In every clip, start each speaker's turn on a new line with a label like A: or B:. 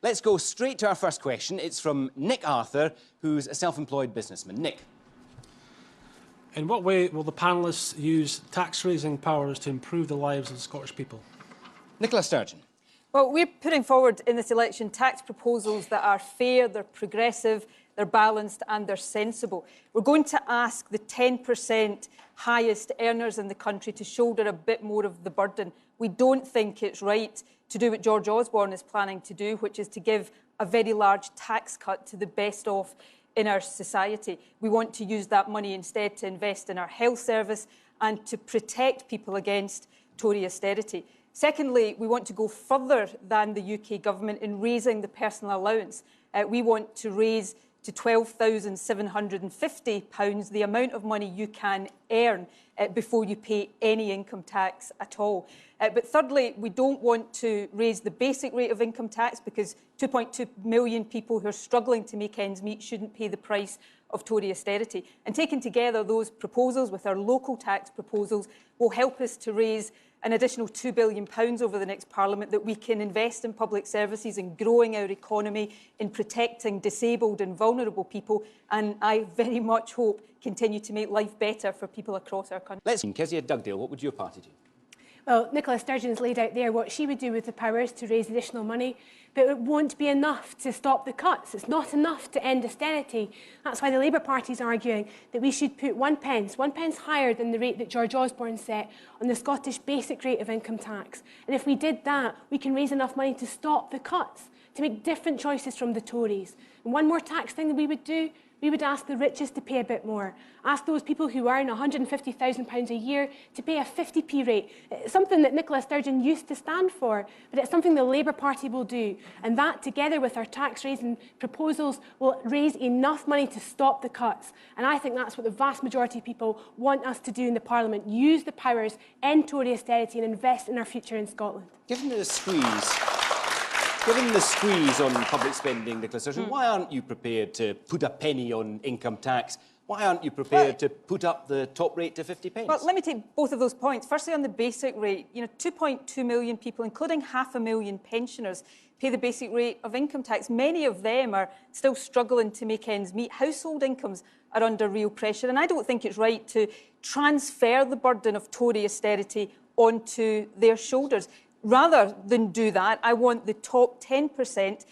A: Let's go straight to our first question. It's from Nick Arthur, who's a self-employed businessman. Nick.
B: In what way will the panellists use tax-raising powers to improve the lives of the Scottish people?
A: Nicola Sturgeon.
C: Well, we're putting forward in this election tax proposals that are fair, they're progressive, they're balanced and they're sensible. We're going to ask the 10% highest earners in the country to shoulder a bit more of the burden. We don't think it's right to do what George Osborne is planning to do, which is to give a very large tax cut to the best off in our society. We want to use that money instead to invest in our health service and to protect people against Tory austerity. Secondly, we want to go further than the UK government in raising the personal allowance. We want to raise to £12,750 the amount of money you can earn before you pay any income tax at all. But thirdly, we don't want to raise the basic rate of income tax because 2.2 million people who are struggling to make ends meet shouldn't pay the price of Tory austerity. And taken together, those proposals with our local tax proposals will help us to raise an additional £2 billion over the next Parliament that we can invest in public services, in growing our economy, in protecting disabled and vulnerable people, and I very much hope continue to make life better for people across our country.
A: Let's see, Kezia Dugdale, what would your party do?
D: Well, Nicola Sturgeon has laid out there what she would do with the powers to raise additional money, but it won't be enough to stop the cuts. It's not enough to end austerity. That's why the Labour Party is arguing that we should put one pence higher than the rate that George Osborne set on the Scottish basic rate of income tax. And if we did that, we can raise enough money to stop the cuts, to make different choices from the Tories. And one more tax thing that we would do, we would ask the richest to pay a bit more. Ask those people who earn £150,000 a year to pay a 50p rate. It's something that Nicola Sturgeon used to stand for, but it's something the Labour Party will do. And that, together with our tax-raising proposals, will raise enough money to stop the cuts. And I think that's what the vast majority of people want us to do in the Parliament. Use the powers, end Tory austerity and invest in our future in Scotland.
A: Given the squeeze on public spending, Nicola Sturgeon, why aren't you prepared to put a penny on income tax? Why aren't you prepared to put up the top rate to 50p?
C: Well, let me take both of those points. Firstly, on the basic rate, 2.2 million people, including 500,000 pensioners, pay the basic rate of income tax. Many of them are still struggling to make ends meet. Household incomes are under real pressure, and I don't think it's right to transfer the burden of Tory austerity onto their shoulders. Rather than do that, I want the top 10%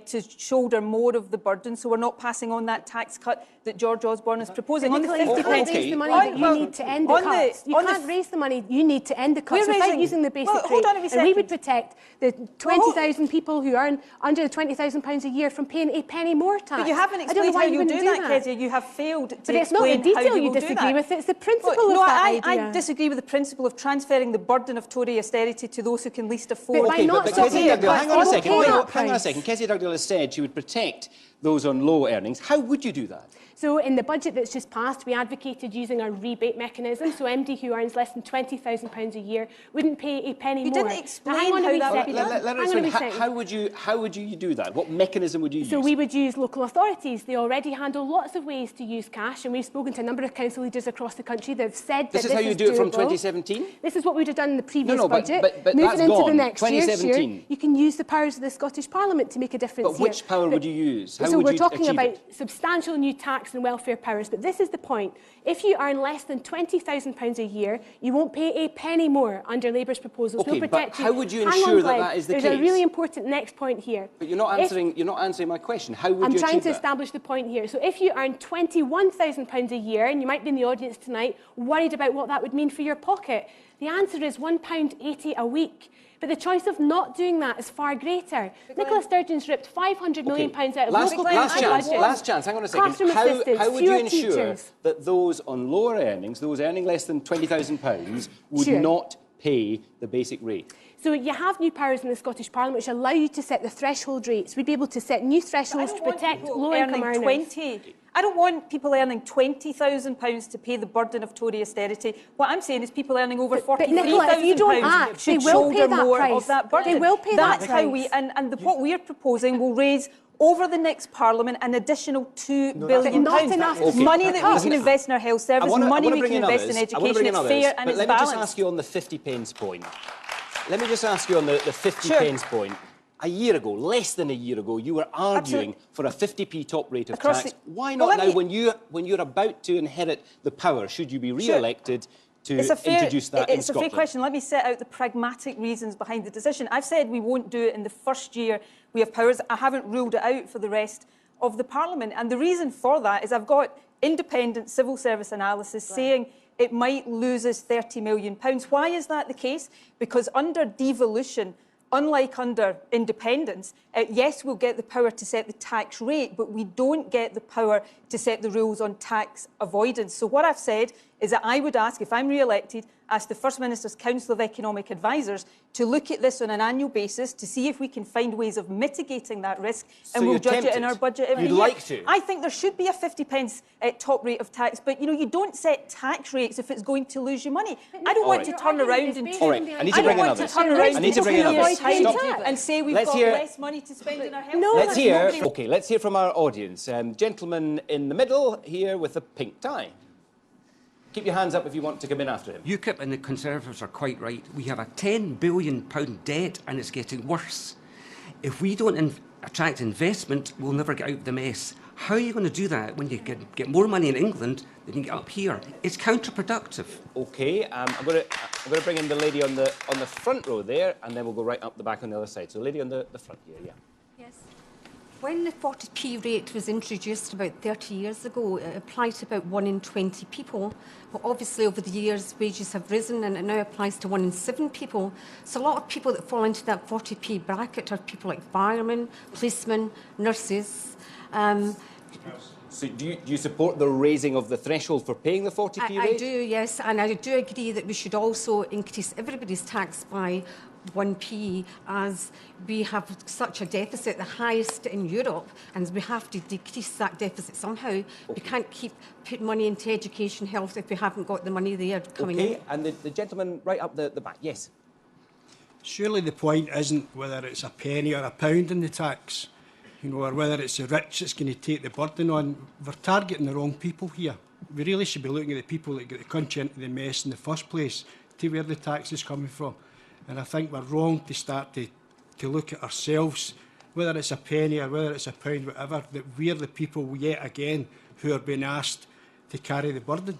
C: to shoulder more of the burden, so we're not passing on that tax cut that George Osborne is proposing.
D: Nicola, you can't raise the money that you need to end the cuts. You can't raise the money you need to end the cuts without using the basic rate. And we would protect the 20,000 people who earn under £20,000 a year from paying a penny more tax.
C: But you haven't explained how you do that, Kezia. You have failed to explain how you will do that.
D: But it's not the detail you disagree with, it's the principle of that idea.
C: I disagree with the principle of transferring the burden of Tory austerity to those who can least afford.
D: But by not stopping the cuts,
A: hang on a second. Kezia Dugdale has said she would protect those on low earnings. How would you do that?
D: So in the budget that's just passed, we advocated using a rebate mechanism, so MD who earns less than £20,000 a year wouldn't pay a penny more.
C: You didn't explain how that would be done.
A: How would you do that? What mechanism would you use?
D: So we would use local authorities. They already handle lots of ways to use cash, and we've spoken to a number of council leaders across the country that have said that this is
A: how you do it from 2017?
D: This is what we would have done in the previous budget.
A: But
D: moving into the next
A: 2017.
D: year, you can use the powers of the Scottish Parliament to make a difference.
A: But which power would you use? How
D: so
A: would
D: we're
A: you
D: talking about
A: it?
D: substantial new tax and welfare powers. But this is the point. If you earn less than £20,000 a year, you won't pay a penny more under Labour's proposals.
A: Okay,
D: we'll
A: but how would you ensure that is the case?
D: There's a really important next point here.
A: But you're not answering my question. How would you achieve that?
D: I'm trying to establish the point here. So if you earn £21,000 a year, and you might be in the audience tonight worried about what that would mean for your pocket, the answer is £1.80 a week. But the choice of not doing that is far greater. Nicola Sturgeon's ripped £500 million out of local budgets.
A: Last chance, hang on a second. How would you ensure that those on lower earnings, those earning less than £20,000, would not pay the basic rate?
D: So you have new powers in the Scottish Parliament which allow you to set the threshold rates. We'd be able to set new thresholds to protect low-income earners.
C: I don't want people earning £20,000 to pay the burden of Tory austerity. What I'm saying is people earning over £43,000 should shoulder more of that burden.
D: They will pay that price.
C: That's how we, and what we're proposing will raise over the next Parliament an additional £2 billion.
D: Not enough.
C: Money that we can invest in our health service, money we can invest in education. It's fair and it's balanced.
A: Let me just ask you on the 50p point. Let me just ask you on the 50p point. a year ago, less than a year ago, you were arguing for a 50p top rate of
C: Across
A: tax.
C: the-
A: Why
C: Well,
A: not
C: let
A: now,
C: me-
A: when you're about to inherit the power, should you be re-elected, to
C: It's a fair,
A: introduce that in
C: it's a
A: Scotland?
C: fair question. Let me set out the pragmatic reasons behind the decision. I've said we won't do it in the first year we have powers. I haven't ruled it out for the rest of the Parliament. And the reason for that is I've got independent civil service analysis saying it might lose us £30 million. Why is that the case? Because under devolution, unlike under independence, yes, we'll get the power to set the tax rate, but we don't get the power to set the rules on tax avoidance. So what I've said is that I would ask, if I'm re-elected, ask the First Minister's Council of Economic Advisers to look at this on an annual basis to see if we can find ways of mitigating that risk,
A: So
C: and we'll
A: you're
C: judge it in
A: tempted?
C: our budget every
A: You'd
C: year.
A: like to?
C: I think there should be a 50p top rate of tax, but you don't set tax rates if it's going to lose you money. I don't want to turn around in
A: All right, I need to
C: I
A: bring
C: don't want
A: another.
C: to turn around
A: I need to bring
C: in 2
A: another.
C: years' time
A: Stop.
C: and say we've
A: Let's
C: got
A: hear-
C: less money to spend in our health.
D: No,
A: Let's hear.
C: Nobody-
A: Okay, let's hear from our audience. Gentleman in the middle here with a pink tie. Keep your hands up if you want to come in after him.
E: UKIP and the Conservatives are quite right. We have a £10 billion debt and it's getting worse. If we don't attract investment, we'll never get out of the mess. How are you going to do that when you get more money in England than you get up here? It's counterproductive.
A: Okay, I'm going to bring in the lady on the front row there, and then we'll go right up the back on the other side. So, lady on the front here, yeah.
F: Yes. When the 40p rate was introduced about 30 years ago, it applied to about 1 in 20 people. But obviously, over the years, wages have risen and it now applies to 1 in 7 people. So a lot of people that fall into that 40p bracket are people like firemen, policemen, nurses.
A: So do you support the raising of the threshold for paying the 40p rate?
F: I do, yes, and I do agree that we should also increase everybody's tax by 1p, as we have such a deficit, the highest in Europe, and we have to decrease that deficit somehow. Okay. We can't keep putting money into education, health, if we haven't got the money there coming in.
A: Okay, and the gentleman right up the back, yes.
G: Surely the point isn't whether it's a penny or a pound in the tax, or whether it's the rich that's going to take the burden on. We're targeting the wrong people here. We really should be looking at the people that get the country into the mess in the first place, to where the tax is coming from. And I think we're wrong to start to look at ourselves, whether it's a penny or whether it's a pound, whatever, that we're the people yet again who are being asked to carry the burden.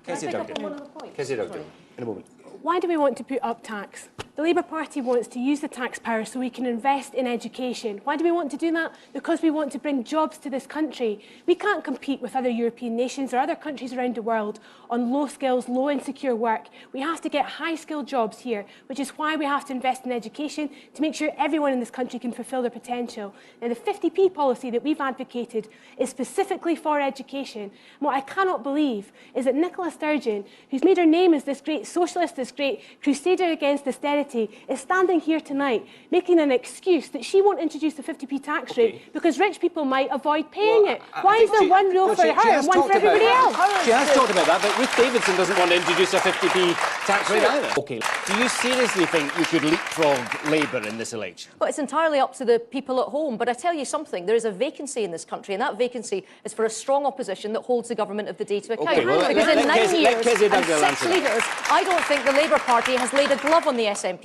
A: Kezia Dugdale. Kezia Dugdale, in a moment.
D: Why do we want to put up tax? The Labour Party wants to use the tax power so we can invest in education. Why do we want to do that? Because we want to bring jobs to this country. We can't compete with other European nations or other countries around the world on low skills, low insecure work. We have to get high skilled jobs here, which is why we have to invest in education to make sure everyone in this country can fulfil their potential. Now, the 50p policy that we've advocated is specifically for education. And what I cannot believe is that Nicola Sturgeon, who's made her name as this great socialist, this great crusader against austerity, is standing here tonight making an excuse that she won't introduce the 50p tax rate because rich people might avoid paying it. Why is there one rule for her and one for everybody else?
A: She has talked about that, but Ruth Davidson doesn't want to introduce a 50p tax rate either. Okay, do you seriously think you could leapfrog Labour in this election?
H: Well, it's entirely up to the people at home. But I tell you something, there is a vacancy in this country, and that vacancy is for a strong opposition that holds the government of the day to account.
A: Okay, well,
H: because in 9 years
A: Kezia
H: and
A: Dugdale
H: 6
A: answer that.
H: leaders, I don't think the Labour Party has laid a glove on the SNP.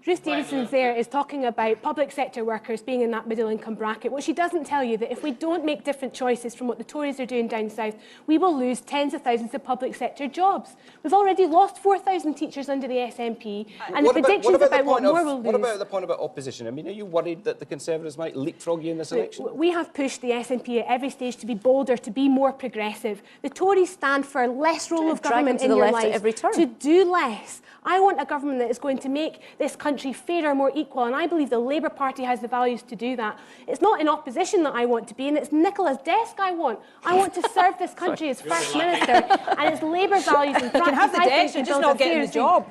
D: Ruth Davidson's there is talking about public sector workers being in that middle income bracket. What she doesn't tell you that if we don't make different choices from what the Tories are doing down south, we will lose tens of thousands of public sector jobs. We've already lost 4,000 teachers under the SNP, and the predictions about what more we'll lose.
A: What about the point about opposition? I mean, are you worried that the Conservatives might leapfrog you in this election?
D: We have pushed the SNP at every stage to be bolder, to be more progressive. The Tories stand for less role of government in your life, to do less. I want a government that is going to make this country fairer, more equal, and I believe the Labour Party has the values to do that. It's not in opposition that I want to be, and it's Nicola's desk I want. I want to serve this country as First Minister, and it's Labour values and practice.
C: You can have the desk, you're just not getting the job.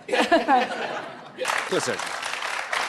A: Listen.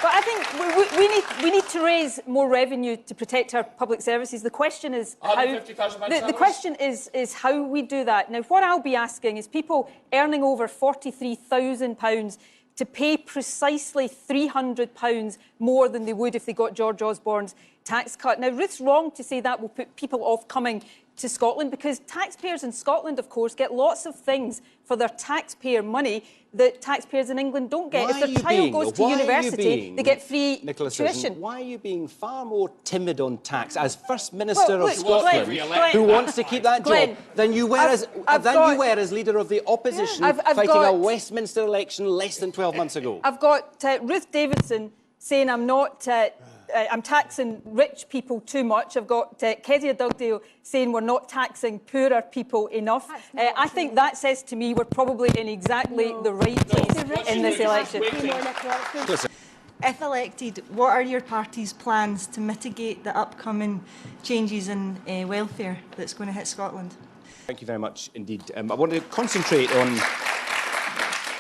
C: But I think we need to raise more revenue to protect our public services. The question is how. The question is how we do that. Now, what I'll be asking is people earning over £43,000 to pay precisely £300 more than they would if they got George Osborne's tax cut. Now, Ruth's wrong to say that will put people off coming to Scotland, because taxpayers in Scotland, of course, get lots of things for their taxpayer money that taxpayers in England don't get. If their child goes to university, they get free
A: Nicola
C: tuition.
A: Sturgeon, why are you being far more timid on tax as First Minister of Scotland,
C: Glenn,
A: who wants to keep that job, than you were as leader of the opposition fighting a Westminster election less than 12 months ago?
C: I've got Ruth Davidson saying I'm taxing rich people too much. I've got Kezia Dugdale saying we're not taxing poorer people enough. I think that says to me we're probably in exactly the right place in this election.
I: If elected, what are your party's plans to mitigate the upcoming changes in welfare that's going to hit Scotland?
A: Thank you very much indeed. I want to concentrate on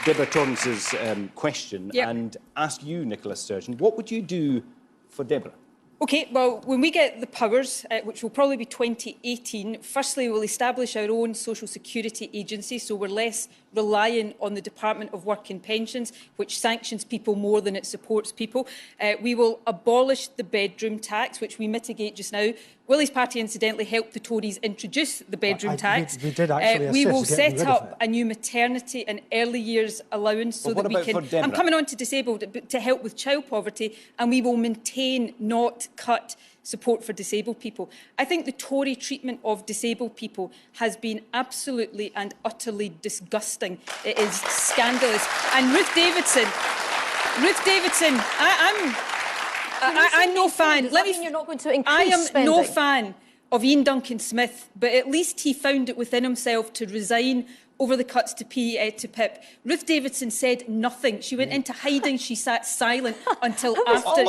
A: Deborah Torrance's question and ask you, Nicola Sturgeon, what would you do for Deborah?
C: OK, well, when we get the powers, which will probably be 2018, firstly, we'll establish our own social security agency, so we're less reliant on the Department of Work and Pensions, which sanctions people more than it supports people. We will abolish the bedroom tax, which we mitigate just now. Willie's party, incidentally, helped the Tories introduce the bedroom tax.
J: We did actually
C: we will set up a new maternity and early years allowance so that we can... I'm coming on to disabled, but to help with child poverty, and we will maintain, not cut, support for disabled people. I think the Tory treatment of disabled people has been absolutely and utterly disgusting. It is scandalous. And Ruth Davidson, I'm no fan.
H: You're not going to increase
C: I am
H: spending.
C: no fan of Ian Duncan Smith, but at least he found it within himself to resign over the cuts to PIP. Ruth Davidson said nothing. She went into hiding. She sat silent until after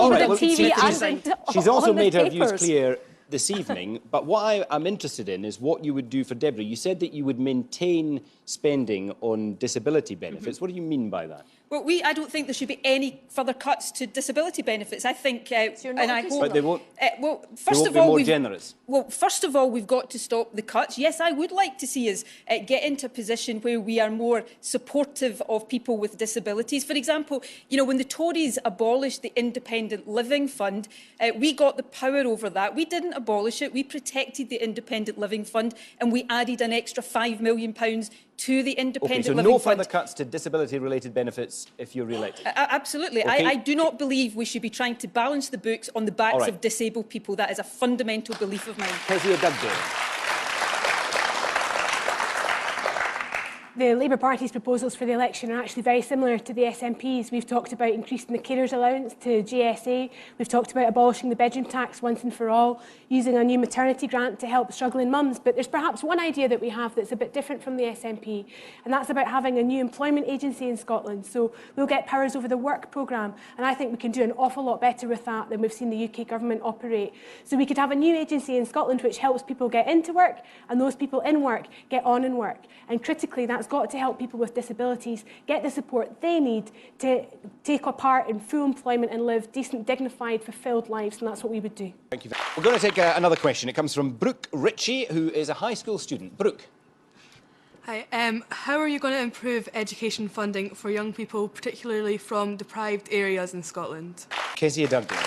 A: She's also made her views clear this evening, but what I'm interested in is what you would do for Deborah. You said that you would maintain spending on disability benefits. What do you mean by that?
C: Well, I don't think there should be any further cuts to disability benefits. I think, and I hope...
A: But they won't,
C: well, first
A: they won't
C: of
A: be
C: all,
A: more generous.
C: Well, first of all, we've got to stop the cuts. Yes, I would like to see us get into a position where we are more supportive of people with disabilities. For example, you know, when the Tories abolished the Independent Living Fund, we got the power over that. We didn't abolish it. We protected the Independent Living Fund, and we added an extra £5 million to the Independent Living Fund.
A: So no further cuts to disability-related benefits if you're re-elected?
C: Absolutely.
A: Okay.
C: I do not believe we should be trying to balance the books on the backs of disabled people. That is a fundamental belief of mine.
A: Kezia Dugdale.
D: The Labour Party's proposals for the election are actually very similar to the SNP's. We've talked about increasing the carers allowance to GSA. We've talked about abolishing the bedroom tax once and for all, using a new maternity grant to help struggling mums. But there's perhaps one idea that we have that's a bit different from the SNP, and that's about having a new employment agency in Scotland. So we'll get powers over the work programme, and I think we can do an awful lot better with that than we've seen the UK government operate. So we could have a new agency in Scotland which helps people get into work, and those people in work get on in work. And critically, that's got to help people with disabilities get the support they need to take a part in full employment and live decent, dignified, fulfilled lives, and that's what we would do.
A: Thank you. We're going to take another question. It comes from Brooke Ritchie, who is a high school student. Brooke.
K: Hi. How are you going to improve education funding for young people, particularly from deprived areas in Scotland?
A: Kezia Dugdale.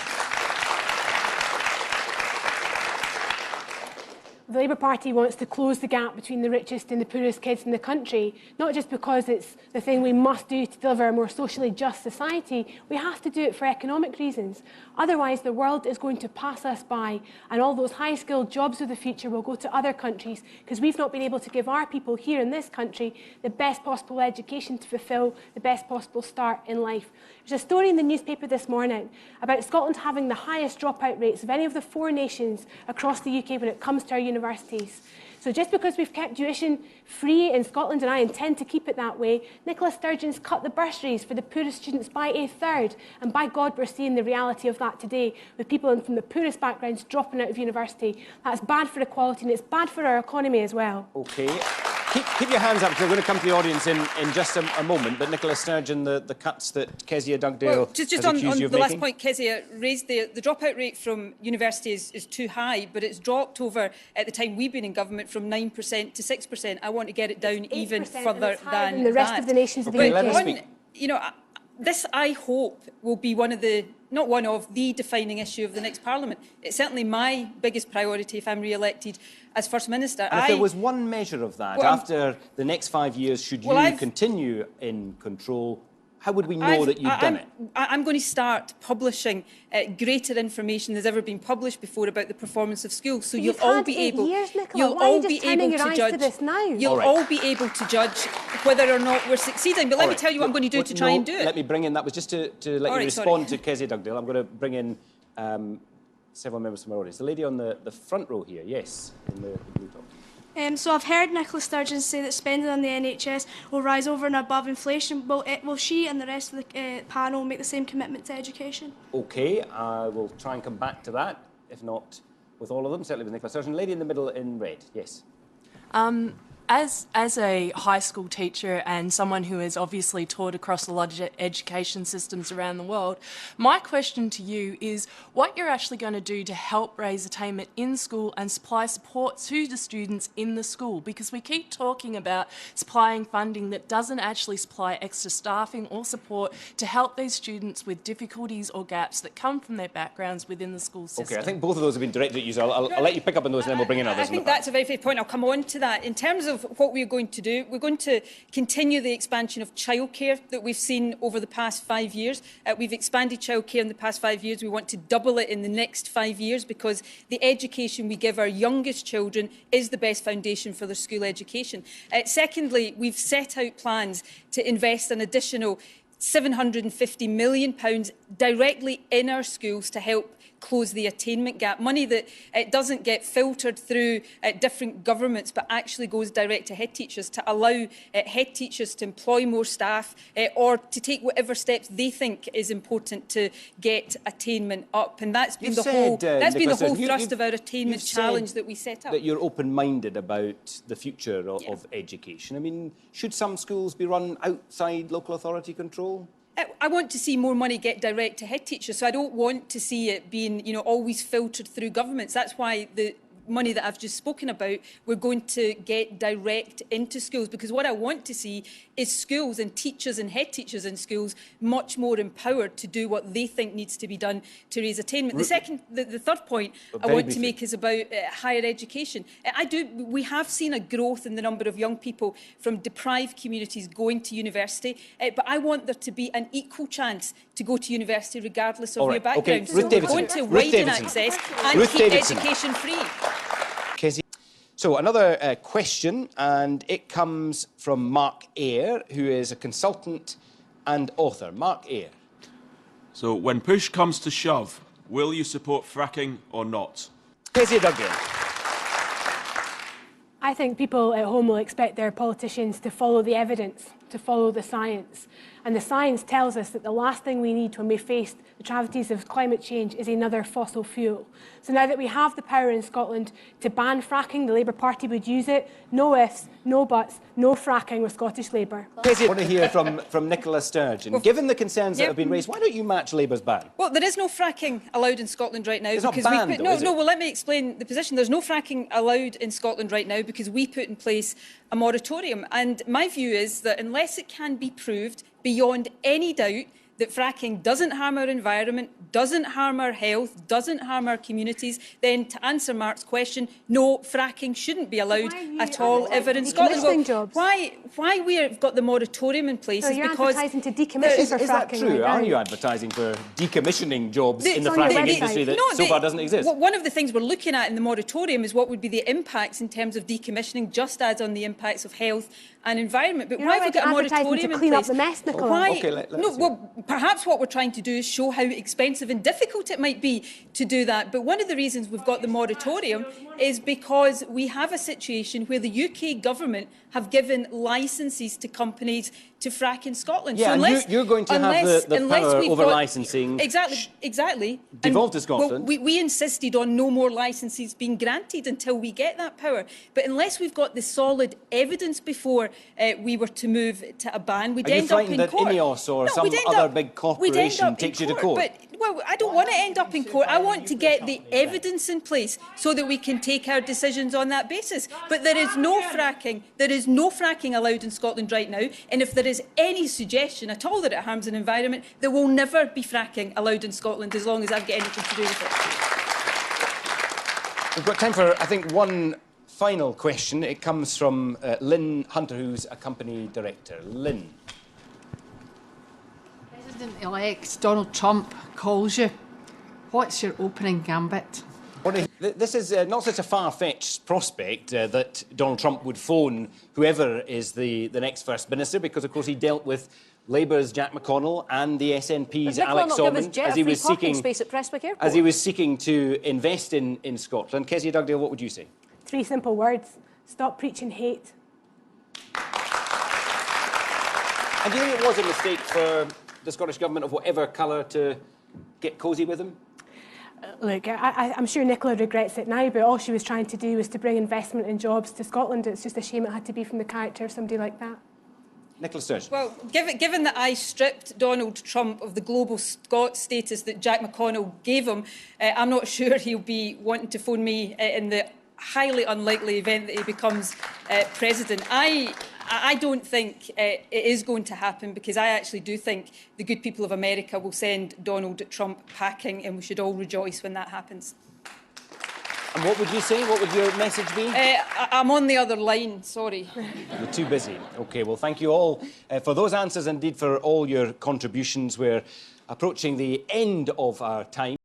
D: The Labour Party wants to close the gap between the richest and the poorest kids in the country, not just because it's the thing we must do to deliver a more socially just society. We have to do it for economic reasons. Otherwise, the world is going to pass us by, and all those high-skilled jobs of the future will go to other countries because we've not been able to give our people here in this country the best possible education to fulfil the best possible start in life. There's a story in the newspaper this morning about Scotland having the highest dropout rates of any of the 4 nations across the UK when it comes to our universities. So just because we've kept tuition free in Scotland, and I intend to keep it that way, Nicola Sturgeon's cut the bursaries for the poorest students by 1/3. And by God, we're seeing the reality of that today, with people from the poorest backgrounds dropping out of university. That's bad for equality, and it's bad for our economy as well.
A: OK. Keep your hands up, because we're going to come to the audience in just a moment. But Nicola Sturgeon, the cuts that Kezia Dugdale
C: just
A: on
C: the last point Kezia raised there, the dropout rate from university is too high, but it's dropped over, at the time we've been in government, from 9% to 6%. I want to get it down even further than
D: the rest of the nations of the UK.
C: You know, this, I hope, will be one of the, not one of, the defining issue of the next Parliament. It's certainly my biggest priority if I'm re-elected as First Minister.
A: And if there was one measure of that, after the next 5 years, should you continue in control, how would we know that you've done it?
C: I'm going to start publishing greater information than has ever been published before about the performance of schools. So you'll all be able.
D: Years, Nicola.
C: You'll
D: Why
C: all
D: are you
C: be
D: just turning
C: able
D: your
C: to
D: eyes
C: judge.
D: to this now?
C: You'll all be able to judge whether or not we're succeeding. But let me tell you what I'm going to do to try and do it.
A: Let me bring in. That was just to let you respond to Kezia Dugdale. I'm going to bring in several members from our audience. The lady on the front row here, yes, in the blue top.
J: So I've heard Nicola Sturgeon say that spending on the NHS will rise over and above inflation. Will she and the rest of the panel make the same commitment to education?
A: OK, I will try and come back to that, if not with all of them, certainly with Nicola Sturgeon. Lady in the middle in red, yes.
L: As a high school teacher and someone who has obviously taught across a lot of education systems around the world, my question to you is what you're actually going to do to help raise attainment in school and supply support to the students in the school, because we keep talking about supplying funding that doesn't actually supply extra staffing or support to help these students with difficulties or gaps that come from their backgrounds within the school system.
A: OK, I think both of those have been directed at you, so I'll let you pick up on those and then we'll bring in others.
C: I think that's a very fair point. I'll come on to that. In terms of what we're going to do, we're going to continue the expansion of childcare that we've seen over the past 5 years. We've expanded childcare in the past 5 years. We want to double it in the next 5 years because the education we give our youngest children is the best foundation for their school education. Secondly, we've set out plans to invest an additional £750 million directly in our schools to help close the attainment gap. Money that doesn't get filtered through different governments but actually goes direct to head teachers to allow head teachers to employ more staff or to take whatever steps they think is important to get attainment up. And that's been the whole thrust of our attainment challenge that we set up.
A: That you're open-minded about the future of education. I mean, should some schools be run outside local authority control?
C: I want to see more money get direct to head teachers, so I don't want to see it being, always filtered through governments. That's why the money that I've just spoken about, we're going to get direct into schools, because what I want to see is schools and teachers and head teachers in schools much more empowered to do what they think needs to be done to raise attainment. The third point I want to make is about higher education. We have seen a growth in the number of young people from deprived communities going to university, but I want there to be an equal chance to go to university regardless of your background.
A: Okay.
C: So we're going to widen access and keep education free.
A: Kezia. So another question, and it comes from Mark Eyre, who is a consultant and author. Mark Eyre.
M: So when push comes to shove, will you support fracking or not?
A: Kezia Dugdale.
D: I think people at home will expect their politicians to follow the evidence, to follow the science. And the science tells us that the last thing we need when we face the tragedies of climate change is another fossil fuel. So now that we have the power in Scotland to ban fracking, the Labour Party would use it. No ifs, no buts, no fracking with Scottish Labour.
A: I want to hear from Nicola Sturgeon. Well, given the concerns that have been raised, why don't you match Labour's ban?
C: Well, there is no fracking allowed in Scotland right now.
A: It's not banned, though, is it?
C: Well, let me explain the position. There's no fracking allowed in Scotland right now because we put in place a moratorium. And my view is that unless it can be proved beyond any doubt that fracking doesn't harm our environment, doesn't harm our health, doesn't harm our communities, then to answer Mark's question, no, fracking shouldn't be allowed at all ever in Scotland.
D: Well,
C: why we've got the moratorium in place is because...
D: You're advertising to decommission for fracking.
A: Is that true? Are you advertising for decommissioning jobs in the fracking industry that so far doesn't exist?
C: One of the things we're looking at in the moratorium is what would be the impacts in terms of decommissioning, just as on the impacts of health and environment. But why have we got a moratorium
D: to clean up the mess, Nicola?
C: Why? Perhaps what we're trying to do is show how expensive and difficult it might be to do that. But one of the reasons we've got the moratorium is because we have a situation where the UK government have given licences to companies to frack in Scotland.
A: Yeah, so you're going to have the power over licensing.
C: Exactly.
A: Devolved to Scotland.
C: Well, we insisted on no more licences being granted until we get that power. But unless we've got the solid evidence before we were to move to a ban, we'd end up in court.
A: Are you frightened that INEOS or some other big corporation takes you to court?
C: Well, I don't want to end up in court. I want to get the evidence in place so that we can take our decisions on that basis. But there is no fracking. There is no fracking allowed in Scotland right now. And if there is any suggestion at all that it harms an environment, there will never be fracking allowed in Scotland as long as I've got anything to do with it.
A: We've got time for, I think, one final question. It comes from Lynn Hunter, who's a company director. Lynn.
N: President-elect Donald Trump calls you. What's your opening gambit?
A: This is not such a far-fetched prospect that Donald Trump would phone whoever is the next First Minister, because, of course, he dealt with Labour's Jack McConnell and the SNP's Alex Salmond as he was seeking to invest in Scotland. Kezia, Dugdale, what would you say?
D: 3 simple words. Stop preaching hate.
A: And do you think it was a mistake for the Scottish Government of whatever colour to get cosy with him?
D: Look, I'm sure Nicola regrets it now, but all she was trying to do was to bring investment and jobs to Scotland. It's just a shame it had to be from the character of somebody like that.
A: Nicola Sturgeon.
C: Well, given that I stripped Donald Trump of the global Scot status that Jack McConnell gave him, I'm not sure he'll be wanting to phone me in the highly unlikely event that he becomes president. I don't think it is going to happen, because I actually do think the good people of America will send Donald Trump packing, and we should all rejoice when that happens.
A: And what would you say? What would your message be?
C: I'm on the other line, sorry.
A: You're too busy. OK, well, thank you all for those answers, indeed for all your contributions. We're approaching the end of our time.